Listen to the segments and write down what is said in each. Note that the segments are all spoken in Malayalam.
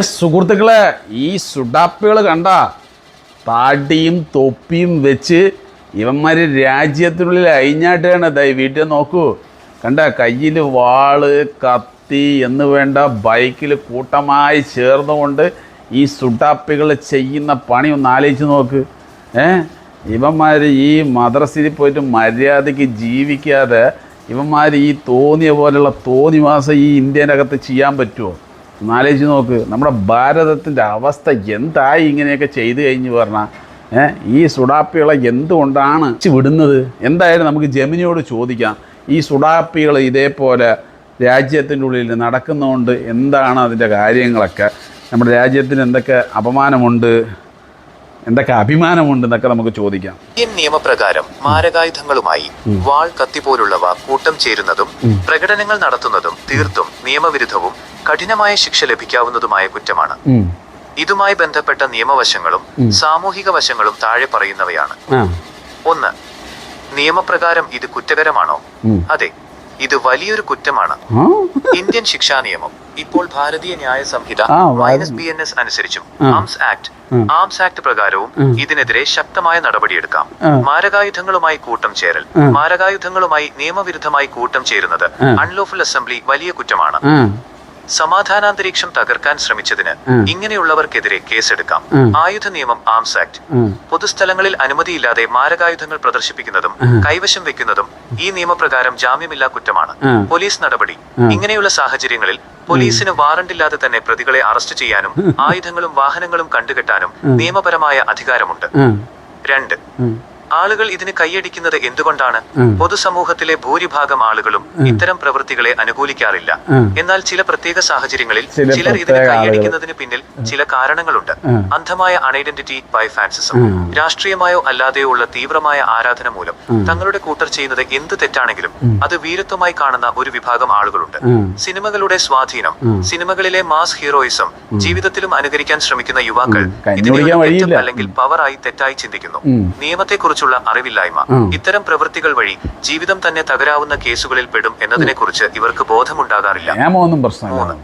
സുഹൃത്തുക്കളെ, ഈ സുഡാപ്പികൾ കണ്ട താടിയും തൊപ്പിയും വെച്ച് ഇവന്മാർ രാജ്യത്തിനുള്ളിൽ അയിഞ്ഞാട്ടാണ്. ഈ വീട്ടിൽ നോക്കൂ, കണ്ട കയ്യിൽ വാള് കത്തി എന്ന് വേണ്ട ബൈക്കിൽ കൂട്ടമായി ചേർന്നുകൊണ്ട് ഈ സുഡാപ്പികൾ ചെയ്യുന്ന പണി ഒന്ന് ആലോചിച്ച് നോക്ക്. ഇവന്മാർ ഈ മദ്രസയിൽ പോയിട്ട് മര്യാദയ്ക്ക് ജീവിക്കാതെ ഇവന്മാർ ഈ തോന്നിയ പോലെയുള്ള തോന്നിവാസം ഈ ഇന്ത്യൻ്റെ അകത്ത് ചെയ്യാൻ പറ്റുമോ? ഒന്നാലോചിച്ച് നോക്ക്. നമ്മുടെ ഭാരതത്തിൻ്റെ അവസ്ഥ എന്തായി ഇങ്ങനെയൊക്കെ ചെയ്തു കഴിഞ്ഞ് പറഞ്ഞാൽ ഈ സുഡാപ്പികളെ എന്തുകൊണ്ടാണ് വിടുന്നത്? എന്തായാലും നമുക്ക് ജെമിനിയോട് ചോദിക്കാം. ഈ സുഡാപ്പികൾ ഇതേപോലെ രാജ്യത്തിൻ്റെ ഉള്ളിൽ നടക്കുന്നതുകൊണ്ട് എന്താണ് അതിൻ്റെ കാര്യങ്ങളൊക്കെ, നമ്മുടെ രാജ്യത്തിന് എന്തൊക്കെ അപമാനമുണ്ട്, എന്തൊക്കെ അഭിമാനമുണ്ട് എന്നൊക്കെ നമുക്ക് ചോദിക്കാം. ഇന്ത്യൻ നിയമപ്രകാരം മാരകായുധങ്ങളുമായി വാൾ, കത്തി പോലുള്ളവ കൂട്ടം ചേരുന്നതും പ്രകടനങ്ങൾ നടത്തുന്നതും തീർത്തും നിയമവിരുദ്ധവും കഠിനമായ ശിക്ഷ ലഭിക്കാവുന്നതുമായ കുറ്റമാണ്. ഇതുമായി ബന്ധപ്പെട്ട നിയമവശങ്ങളും സാമൂഹിക വശങ്ങളും താഴെ പറയുന്നവയാണ്. 1. നിയമപ്രകാരം ഇത് കുറ്റകരമാണോ? അതെ, ഇത് വലിയൊരു കുറ്റമാണ്. ഇന്ത്യൻ ശിക്ഷാ നിയമം ഇപ്പോൾ ഭാരതീയ ന്യായ സംഹിത -BNS അനുസരിച്ചും ആംസ് ആക്ട് പ്രകാരവും ഇതിനെതിരെ ശക്തമായ നടപടിയെടുക്കാം. മാരകായുധങ്ങളുമായി കൂട്ടം ചേരൽ, മാരകായുധങ്ങളുമായി നിയമവിരുദ്ധമായി കൂട്ടം ചേരുന്നത് അൺലോഫുൾ അസംബ്ലി വലിയ കുറ്റമാണ്. സമാധാനാന്തരീക്ഷം തകർക്കാൻ ശ്രമിച്ചതിന് ഇങ്ങനെയുള്ളവർക്കെതിരെ കേസെടുക്കാം. ആയുധ നിയമം ആംസ് ആക്ട് പൊതുസ്ഥലങ്ങളിൽ അനുമതിയില്ലാതെ മാരകായുധങ്ങൾ പ്രദർശിപ്പിക്കുന്നതും കൈവശം വെക്കുന്നതും ഈ നിയമപ്രകാരം ജാമ്യമില്ലാ കുറ്റമാണ്. പോലീസ് നടപടി ഇങ്ങനെയുള്ള സാഹചര്യങ്ങളിൽ പോലീസിന് വാറണ്ടില്ലാതെ തന്നെ പ്രതികളെ അറസ്റ്റ് ചെയ്യാനും ആയുധങ്ങളും വാഹനങ്ങളും കണ്ടുകെട്ടാനും നിയമപരമായ അധികാരമുണ്ട്. 2. ആളുകൾ ഇതിന് കൈയടിക്കുന്നത് എന്തുകൊണ്ടാണ്? പൊതുസമൂഹത്തിലെ ഭൂരിഭാഗം ആളുകളും ഇത്തരം പ്രവൃത്തികളെ അനുകൂലിക്കാറില്ല. എന്നാൽ ചില പ്രത്യേക സാഹചര്യങ്ങളിൽ ചിലർ ഇതിന് കൈയടിക്കുന്നതിന് പിന്നിൽ ചില കാരണങ്ങളുണ്ട്. അന്ധമായ അൺഐഡന്റിറ്റി ബൈ ഫാൻസിസം, രാഷ്ട്രീയമായോ അല്ലാതെയോ ഉള്ള തീവ്രമായ ആരാധന മൂലം തങ്ങളുടെ കൂട്ടർ ചെയ്യുന്നത് എന്ത് തെറ്റാണെങ്കിലും അത് വീരത്വമായി കാണുന്ന ഒരു വിഭാഗം ആളുകളുണ്ട്. സിനിമകളുടെ സ്വാധീനം, സിനിമകളിലെ മാസ് ഹീറോയിസം ജീവിതത്തിലും അനുകരിക്കാൻ ശ്രമിക്കുന്ന യുവാക്കൾ ഇതിനെ അല്ലെങ്കിൽ പവറായി തെറ്റായി ചിന്തിക്കുന്നു. നിയമത്തെക്കുറിച്ച് അറിവില്ലായ്മ, ഇത്തരം പ്രവൃത്തികൾ വഴി ജീവിതം തന്നെ തകരാവുന്ന കേസുകളിൽ പെടും എന്നതിനെ കുറിച്ച് ഇവർക്ക് ബോധമുണ്ടാകാറില്ല. 3.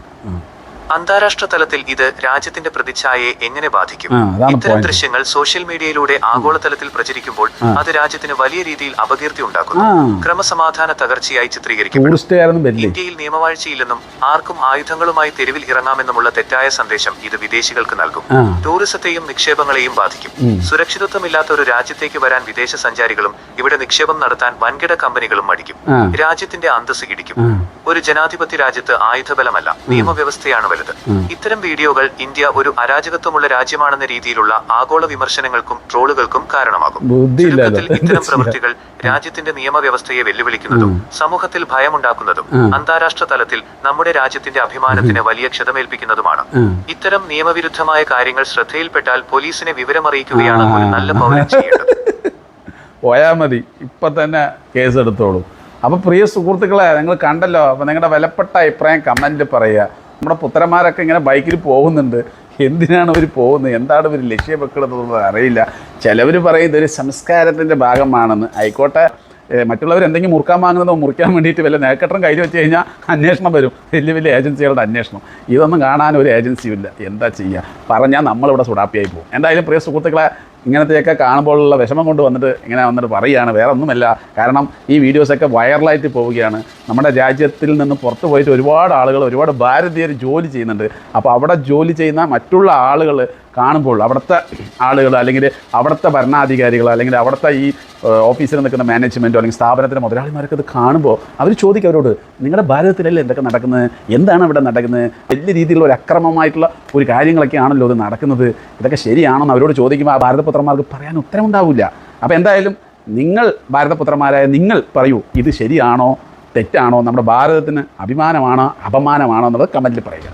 അന്താരാഷ്ട്ര തലത്തിൽ ഇത് രാജ്യത്തിന്റെ പ്രതിച്ഛായയെ എങ്ങനെ ബാധിക്കും? ഇത്തരം ദൃശ്യങ്ങൾ സോഷ്യൽ മീഡിയയിലൂടെ ആഗോളതലത്തിൽ പ്രചരിക്കുമ്പോൾ അത് രാജ്യത്തിന് വലിയ രീതിയിൽ അപകീർത്തി ഉണ്ടാക്കുന്നു. ക്രമസമാധാന തകർച്ചയായി ചിത്രീകരിക്കപ്പെടും. ഇന്ത്യയിൽ നിയമവാഴ്ചയില്ലെന്നും ആർക്കും ആയുധങ്ങളുമായി തെരുവിൽ ഇറങ്ങാമെന്നുമുള്ള തെറ്റായ സന്ദേശം ഇത് വിദേശികൾക്ക് നൽകും. ടൂറിസത്തെയും നിക്ഷേപങ്ങളെയും ബാധിക്കും. സുരക്ഷിതത്വമില്ലാത്ത ഒരു രാജ്യത്തേക്ക് വരാൻ വിദേശ സഞ്ചാരികളും ഇവിടെ നിക്ഷേപം നടത്താൻ വൻകിട കമ്പനികളും മടിക്കും. രാജ്യത്തിന്റെ അന്തസ്സ് ഇടിക്കും. ഒരു ജനാധിപത്യ രാജ്യത്ത് ആയുധബലമല്ല, നിയമവ്യവസ്ഥയാണ് വലുത്. ഇത്തരം വീഡിയോകൾ ഇന്ത്യ ഒരു അരാജകത്വമുള്ള രാജ്യമാണെന്ന രീതിയിലുള്ള ആഗോള വിമർശനങ്ങൾക്കും ട്രോളുകൾക്കും കാരണമാകും. ഇത്തരം പ്രവൃത്തികൾ രാജ്യത്തിന്റെ നിയമവ്യവസ്ഥയെ വെല്ലുവിളിക്കുന്നതും സമൂഹത്തിൽ ഭയമുണ്ടാക്കുന്നതും അന്താരാഷ്ട്ര തലത്തിൽ നമ്മുടെ രാജ്യത്തിന്റെ അഭിമാനത്തിന് വലിയ ക്ഷതമേൽപ്പിക്കുന്നതുമാണ്. ഇത്തരം നിയമവിരുദ്ധമായ കാര്യങ്ങൾ ശ്രദ്ധയിൽപ്പെട്ടാൽ പോലീസിനെ വിവരമറിയിക്കുകയാണ് ഒരു നല്ല പൗരൻ ചെയ്യേണ്ടത്. പോയാ മതി, ഇപ്പൊ തന്നെ കേസെടുത്തോളൂ. അപ്പോൾ പ്രിയ സുഹൃത്തുക്കളെ, നിങ്ങൾ കണ്ടല്ലോ. അപ്പോൾ നിങ്ങളുടെ വിലപ്പെട്ട അഭിപ്രായം കമൻറ്റിൽ പറയുക. നമ്മുടെ പുത്രന്മാരൊക്കെ ഇങ്ങനെ ബൈക്കിൽ പോകുന്നുണ്ട്. എന്തിനാണ് അവർ പോകുന്നത്, എന്താണ് ഇവർ ലക്ഷ്യം വെക്കുന്നത് അറിയില്ല. ചിലവർ പറയും ഇതൊരു സംസ്കാരത്തിൻ്റെ ഭാഗമാണെന്ന്. ആയിക്കോട്ടെ, മറ്റുള്ളവർ എന്തെങ്കിലും മുറുക്കാൻ വാങ്ങുന്നതോ മുറിക്കാൻ വേണ്ടിയിട്ട് വല്ല നേക്കട്ടം കയ്യിൽ വെച്ച് കഴിഞ്ഞാൽ അന്വേഷണം വരും, വലിയ വലിയ ഏജൻസികളുടെ അന്വേഷണം. ഇതൊന്നും കാണാൻ ഒരു ഏജൻസിയും ഇല്ല. എന്താ ചെയ്യുക, പറഞ്ഞാൽ നമ്മളിവിടെ സുഡാപ്പിയായി പോകും. എന്തായാലും പ്രിയ സുഹൃത്തുക്കളെ, ഇങ്ങനത്തെയൊക്കെ കാണുമ്പോഴുള്ള വിഷമം കൊണ്ട് ഇങ്ങനെ വന്നിട്ട് പറയുകയാണ്, വേറെ ഒന്നുമല്ല. കാരണം ഈ വീഡിയോസൊക്കെ വൈറലായിട്ട് പോവുകയാണ്. നമ്മുടെ രാജ്യത്തിൽ നിന്ന് പുറത്ത് പോയിട്ട് ഒരുപാട് ആളുകൾ, ഒരുപാട് ഭാരതീയർ ജോലി ചെയ്യുന്നുണ്ട്. അപ്പോൾ അവിടെ ജോലി ചെയ്യുന്ന മറ്റുള്ള ആളുകൾ കാണുമ്പോൾ, അവിടുത്തെ ആളുകൾ അല്ലെങ്കിൽ അവിടുത്തെ ഭരണാധികാരികൾ അല്ലെങ്കിൽ അവിടുത്തെ ഈ ഓഫീസിൽ നിൽക്കുന്ന മാനേജ്മെൻറ്റോ അല്ലെങ്കിൽ സ്ഥാപനത്തിൻ്റെ മുതലാളിമാരൊക്കെ ഇത് കാണുമ്പോൾ അവർ ചോദിക്കും അവരോട്, നിങ്ങളുടെ ഭാരതത്തിലല്ലേ എന്തൊക്കെ നടക്കുന്നത്, എന്താണ് ഇവിടെ നടക്കുന്നത്, വലിയ രീതിയിലുള്ള ഒരു അക്രമമായിട്ടുള്ള ഒരു കാര്യങ്ങളൊക്കെ ആണല്ലോ ഇത് നടക്കുന്നത്, ഇതൊക്കെ ശരിയാണെന്ന് അവരോട് ചോദിക്കുമ്പോൾ ആ ഭാരതപുത്രന്മാർക്ക് പറയാൻ ഉത്തരവുണ്ടാവില്ല. അപ്പോൾ എന്തായാലും നിങ്ങൾ ഭാരതപുത്രന്മാരായ നിങ്ങൾ പറയൂ, ഇത് ശരിയാണോ തെറ്റാണോ, നമ്മുടെ ഭാരതത്തിന് അഭിമാനമാണോ അപമാനമാണോ എന്നുള്ളത് കമൻറ്റിൽ പറയുക.